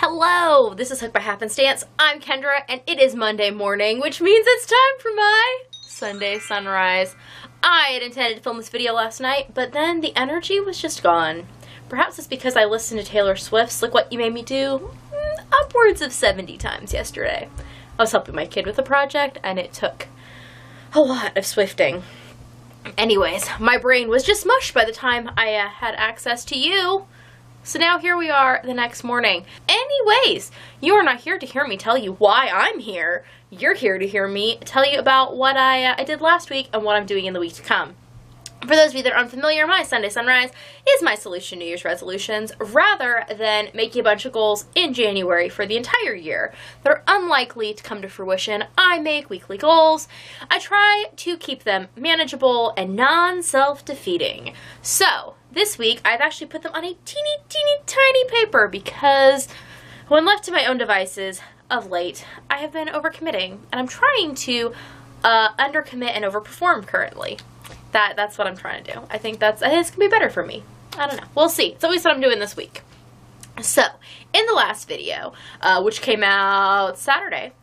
Hello, this is Hooked by Happenstance. I'm Kendra, and it is Monday morning, which means it's time for my Sunday sunrise. I had intended to film this video last night, but then the energy was just gone. Perhaps it's because I listened to Taylor Swift's Look What You Made Me Do upwards of 70 times yesterday. I was helping my kid with a project, and it took a lot of Swifting. Anyways, my brain was just mush by the time I had access to you. So now here we are the next morning. Anyways, you are not here to hear me tell you why I'm here. You're here to hear me tell you about what I did last week and what I'm doing in the week to come. For those of you that are unfamiliar, my Sunday sunrise is my solution to New Year's resolutions rather than making a bunch of goals in January for the entire year that are unlikely to come to fruition. I make weekly goals. I try to keep them manageable and non-self-defeating. So this week, I've actually put them on a teeny tiny paper because when left to my own devices of late, I have been overcommitting and I'm trying to undercommit and overperform currently. That's what I'm trying to do. I think it's going to be better for me. I don't know. We'll see. It's always what I'm doing this week. So, in the last video, which came out Saturday,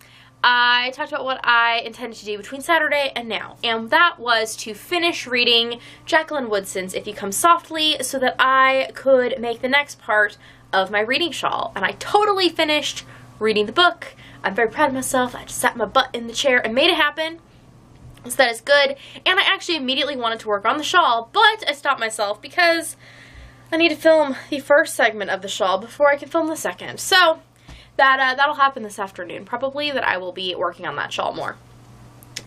I talked about what I intended to do between Saturday and now, and that was to finish reading Jacqueline Woodson's If You Come Softly so that I could make the next part of my reading shawl, and I totally finished reading the book. I'm very proud of myself. I just sat my butt in the chair and made it happen, so that is good, and I actually immediately wanted to work on the shawl, but I stopped myself because I need to film the first segment of the shawl before I can film the second, so that'll happen this afternoon, probably, that I will be working on that shawl more.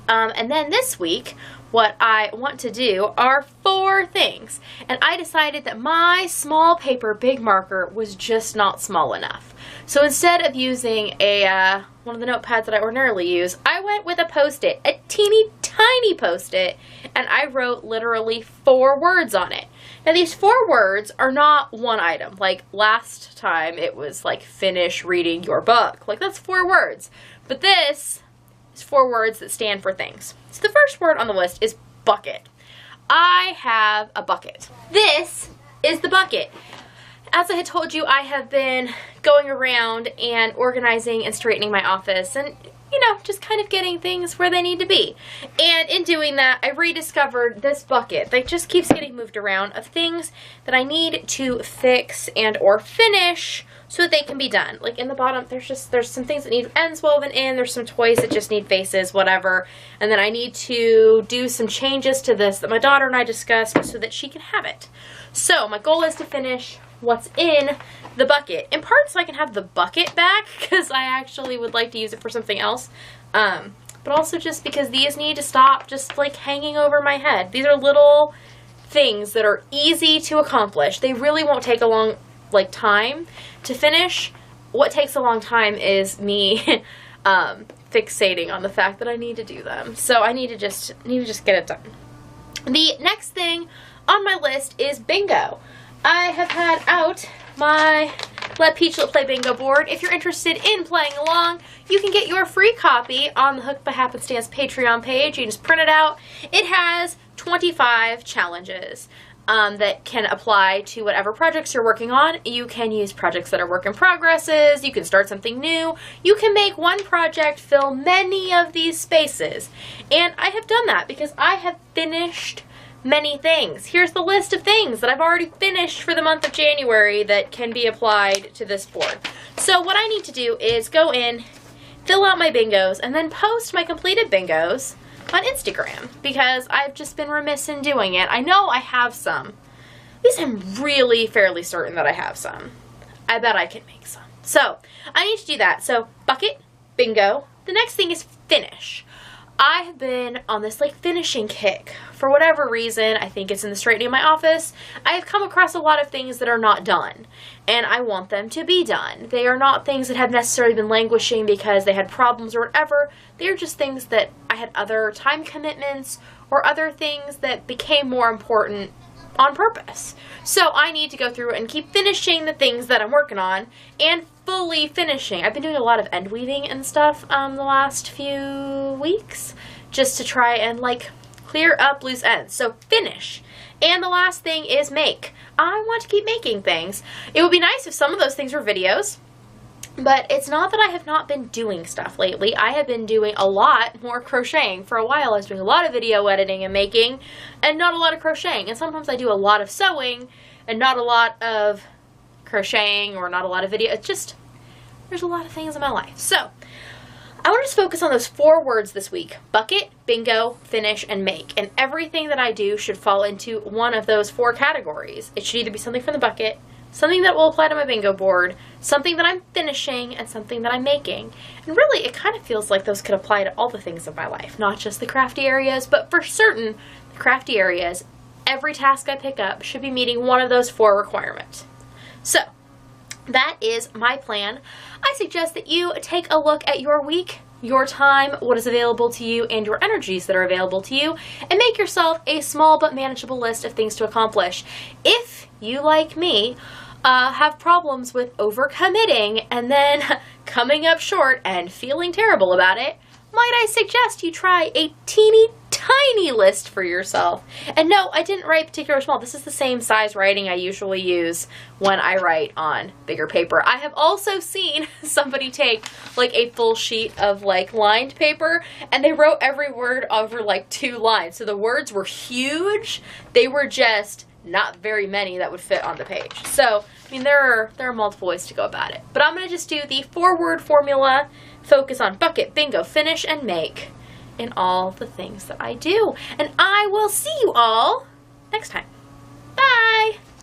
And then this week, what I want to do are 4 things, and I decided that my small paper big marker was just not small enough. So instead of using one of the notepads that I ordinarily use, I went with a Post-it, a teeny tiny Post-it, and I wrote literally 4 words on it. Now these 4 words are not one item. Like last time it was like finish reading your book. Like that's 4 words. But this is 4 words that stand for things. So the first word on the list is bucket. I have a bucket. This is the bucket. As I had told you, I have been going around and organizing and straightening my office and, you know, just kind of getting things where they need to be. And in doing that, I rediscovered this bucket that just keeps getting moved around of things that I need to fix and or finish so that they can be done. Like in the bottom, there's some things that need ends woven in, there's some toys that just need faces, whatever. And then I need to do some changes to this that my daughter and I discussed so that she can have it. So my goal is to finish what's in the bucket, in part so I can have the bucket back because I actually would like to use it for something else, but also just because these need to stop just like hanging over my head. These are little things that are easy to accomplish. They really won't take a long time to finish. What takes a long time is me fixating on the fact that I need to do them. So I need to just get it done. The next thing on my list is bingo. I have had out my Let Peachlet Play bingo board. If you're interested in playing along, you can get your free copy on the Hooked by Happenstance Patreon page. You can just print it out. It has 25 challenges that can apply to whatever projects you're working on. You can use projects that are work in progresses. You can start something new. You can make one project fill many of these spaces. And I have done that because I have finished many things. Here's the list of things that I've already finished for the month of January that can be applied to this board. So what I need to do is go in, fill out my bingos, and then post my completed bingos on Instagram because I've just been remiss in doing it. I know I have some. At least I'm really fairly certain that I have some. I bet I can make some. So I need to do that. So bucket, bingo. The next thing is finish. I have been on this finishing kick. For whatever reason, I think it's in the straightening of my office, I have come across a lot of things that are not done, and I want them to be done. They are not things that have necessarily been languishing because they had problems or whatever. They are just things that I had other time commitments or other things that became more important on purpose. So I need to go through and keep finishing the things that I'm working on and fully finishing. I've been doing a lot of end weaving and stuff the last few weeks just to try and clear up loose ends. So finish. And the last thing is make. I want to keep making things. It would be nice if some of those things were videos. But it's not that I have not been doing stuff lately. I have been doing a lot more crocheting. For a while I was doing a lot of video editing and making and not a lot of crocheting. And sometimes I do a lot of sewing and not a lot of crocheting or not a lot of video. It's just, there's a lot of things in my life. So I want to just focus on those 4 words this week: bucket, bingo, finish, and make. And everything that I do should fall into one of those 4 categories. It should either be something from the bucket, something that will apply to my bingo board, something that I'm finishing, and something that I'm making. And really, it kind of feels like those could apply to all the things of my life, not just the crafty areas, but for certain, the crafty areas, every task I pick up should be meeting one of those 4 requirements. So, that is my plan. I suggest that you take a look at your week, your time, what is available to you, and your energies that are available to you, and make yourself a small but manageable list of things to accomplish. If you, like me, have problems with overcommitting and then coming up short and feeling terrible about it, might I suggest you try a teeny tiny list for yourself. And no, I didn't write particular small. This is the same size writing I usually use when I write on bigger paper. I have also seen somebody take like a full sheet of like lined paper and they wrote every word over like 2 lines. So the words were huge. They were just not very many that would fit on the page. So, I mean, there are multiple ways to go about it. But I'm going to just do the 4-word formula, focus on bucket, bingo, finish, and make in all the things that I do. And I will see you all next time.